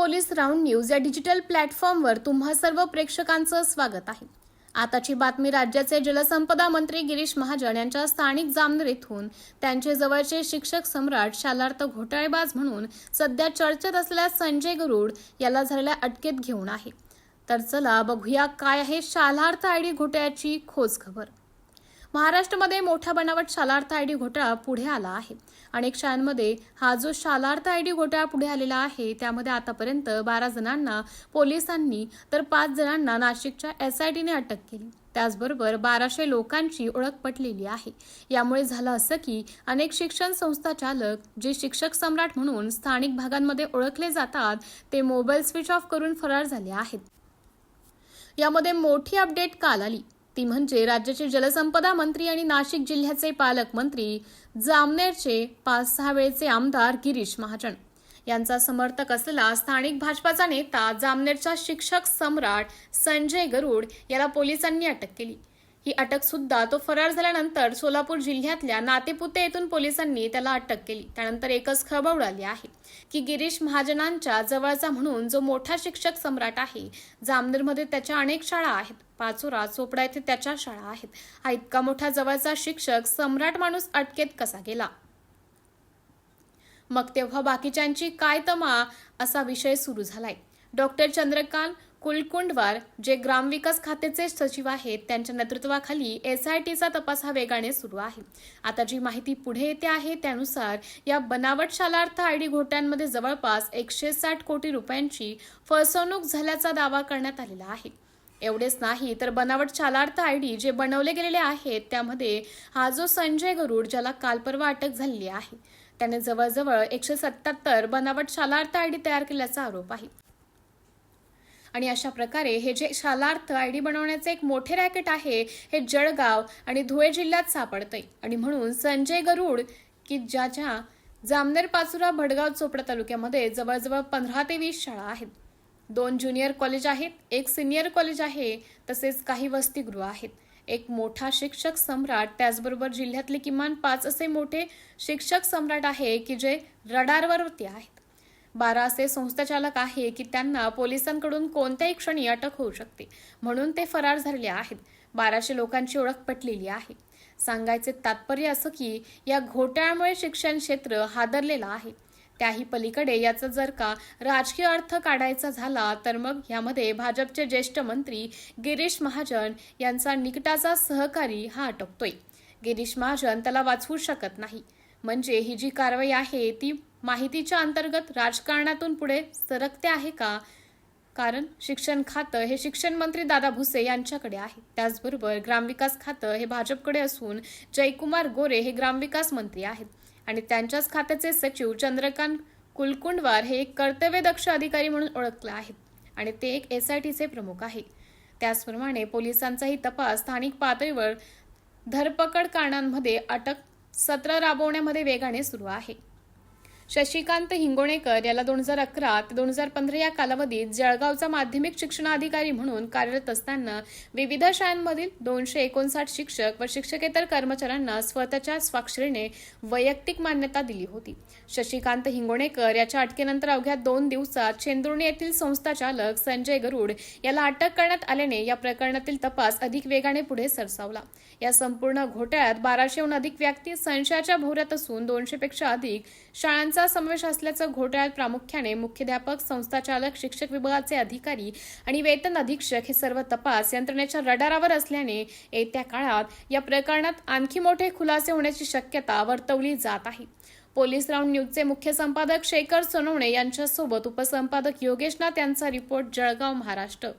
Police round news या digital प्लॅटफॉर्मवर तुम्हा सर्व प्रेक्षकांचं स्वागत आहे। आताची बातमी राज्याचे जलसंपदा मंत्री गिरीश महाजन यांच्या स्थानिक जामनेर येथून त्यांचे जवळचे शिक्षक सम्राट शालार्थ घोटाळेबाज म्हणून सध्या चर्चेत असलेल्या संजय गरुड याला झालेल्या अटकेत घेऊन आहे। तर चला बघूया काय आहे शालार्थ आयडी घोटाळ्याची खोज खबर। महाराष्ट्रामध्ये मोठा बनावट शालार्थ आयडी घोटाळा पुढे आला आहे। अनेक शाळांमध्ये हा जो शालार्थ आयडी घोटाळा पुढे आलेला आहे त्यामध्ये आतापर्यंत 12 जणांना पोलिसांनी तर 5 जणांना नाशिकच्या SITने अटक केली। त्याचबरोबर 1200 लोकांची ओळख पटलेली आहे। यामुळे झालं असं की अनेक शिक्षण संस्था चालक जे शिक्षक सम्राट म्हणून स्थानिक भागांमध्ये ओळखले जातात ते मोबाईल स्विच ऑफ करून फरार झाले आहेत। यामध्ये मोठी अपडेट काल आली ती म्हणजे राज्याचे जलसंपदा मंत्री आणि नाशिक जिल्ह्याचे पालकमंत्री जामनेरचे 5-6 वेळचे आमदार गिरीश महाजन यांचा समर्थक असलेला स्थानिक भाजपाचा नेता जामनेरचा शिक्षक सम्राट संजय गरुड याला पोलिसांनी अटक केली। ही अटक सुद्धा तो फरार झाल्यानंतर सोलापूर जिल्ह्यातल्या नातेपुते येथून पोलिसांनी त्याला अटक केली। त्यानंतर एकच खळबळ उडाली आहे की गिरीश महाजनांच्या जवळचा म्हणून जो मोठा शिक्षक सम्राट आहे जामनेरमध्ये त्याच्या अनेक शाळा आहेत। पाचोरा चोपडा येथे त्याच्या शाळा आहेत। हा इतका मोठा जवळचा शिक्षक सम्राट माणूस अटकेत कसा गेला? मग तेव्हा बाकीच्यांची काय तमा असा विषय सुरू झालाय। डॉक्टर चंद्रकांत कुलकुंडवार जे ग्रामविकास खात्याचे सचिव आहेत त्यांच्या नेतृत्वाखाली SITचा तपास हा वेगाने सुरू आहे। आता जी माहिती पुढे येते आहे त्यानुसार या बनावट शालार्थ आयडी घोटाळ्यांमध्ये जवळपास 160 कोटी रुपयांची फसवणूक झाल्याचा दावा करण्यात आलेला आहे। एवढेच नाही तर बनावट शालार्थ आयडी जे बनवले गेलेले आहेत त्यामध्ये हा जो संजय गरुड ज्याला काल परवा अटक झालेली आहे त्याने जवळजवळ 177 बनावट शालार्थ आयडी तयार केल्याचा आरोप आहे। आणि अशा प्रकारे हे जे शालार्थ आयडी बनवण्याचे एक मोठे रॅकेट आहे हे जळगाव आणि धुळे जिल्ह्यात सापडतंय। आणि म्हणून संजय गरुड की ज्याच्या जामनेर पाचोरा भडगाव चोपडा तालुक्यामध्ये जवळजवळ 15 ते 20 शाळा आहेत। 2 ज्युनियर कॉलेज आहेत, 1 सिनियर कॉलेज आहे, तसेच काही वसतिगृह आहेत। एक मोठा शिक्षक सम्राट त्याचबरोबर जिल्ह्यातले किमान 5 असे मोठे शिक्षक सम्राट आहे की जे रडारवरती आहेत। 12 असे संस्थाचालक आहे की त्यांना पोलिसांकडून कोणत्याही क्षणी अटक होऊ शकते म्हणून ते फरार झालेले आहेत। 1200 लोकांची ओळख पटलेली आहे। सांगायचे तात्पर्य असं की या घोटाळ्यामुळे शिक्षण क्षेत्र हादरलेलं आहे। त्याही पलीकडे याचा जर का राजकीय अर्थ काढायचा झाला तर मग यामध्ये भाजपचे ज्येष्ठ मंत्री गिरीश महाजन यांचा निकटाचा सहकारी हा अटकतोय। गिरीश महाजन त्याला वाचवू शकत नाही। म्हणजे ही जी कारवाई आहे ती माहितीच्या अंतर्गत राजकारणातून पुढे सरकते आहे का? कारण शिक्षण खातं हे शिक्षण मंत्री दादा भुसे यांच्याकडे आहे। त्याचबरोबर ग्रामविकास खातं हे भाजपकडे असून जयकुमार गोरे हे ग्रामविकास मंत्री आहेत आणि त्यांच्याच खात्याचे सचिव चंद्रकांत कुलकुंडवार हे एक कर्तव्यदक्ष अधिकारी म्हणून ओळखले आहेत आणि ते एक SITचे प्रमुख आहे। त्याचप्रमाणे पोलिसांचाही तपास स्थानिक पातळीवर धरपकड कारणांमध्ये अटक सत्र राबवण्यामध्ये वेगाने सुरू आहे। शशिकांत हिंगोणेकर याला 2011 ते 2015 या कालावधीत जळगावचा माध्यमिक शिक्षणाधिकारी म्हणून कार्यरत असताना विविध शाळांमधील 259 शिक्षक व शिक्षकेतर कर्मचाऱ्यांना स्वतःच्या स्वाक्षरीने वैयक्तिक मान्यता दिली होती। शशिकांत हिंगोणेकर याच्या अटकेनंतर अवघ्या 2 दिवसात चेंदुर्णी येथील संस्थाचालक संजय गरुड याला अटक करण्यात आल्याने या प्रकरणातील तपास अधिक वेगाने पुढे सरसावला। या संपूर्ण घोटाळ्यात 1200हून अधिक व्यक्ती संशयाच्या भोवऱ्यात असून 200 पेक्षा अधिक शाळांचा समावेश असल्याचं घोटाळ्यात प्रामुख्याने मुख्याध्यापक, संस्थाचालक, शिक्षक विभागाचे अधिकारी आणि वेतन अधीक्षक हे सर्व तपास यंत्रणेच्या रडारावर असल्याने येत्या काळात या प्रकरणात आणखी मोठे खुलासे होण्याची शक्यता वर्तवली जात आहे। पोलीस राऊंड न्यूजचे मुख्य संपादक शेखर सोनवणे यांच्यासोबत उपसंपादक योगेश नाथ यांचा रिपोर्ट, जळगाव, महाराष्ट्र।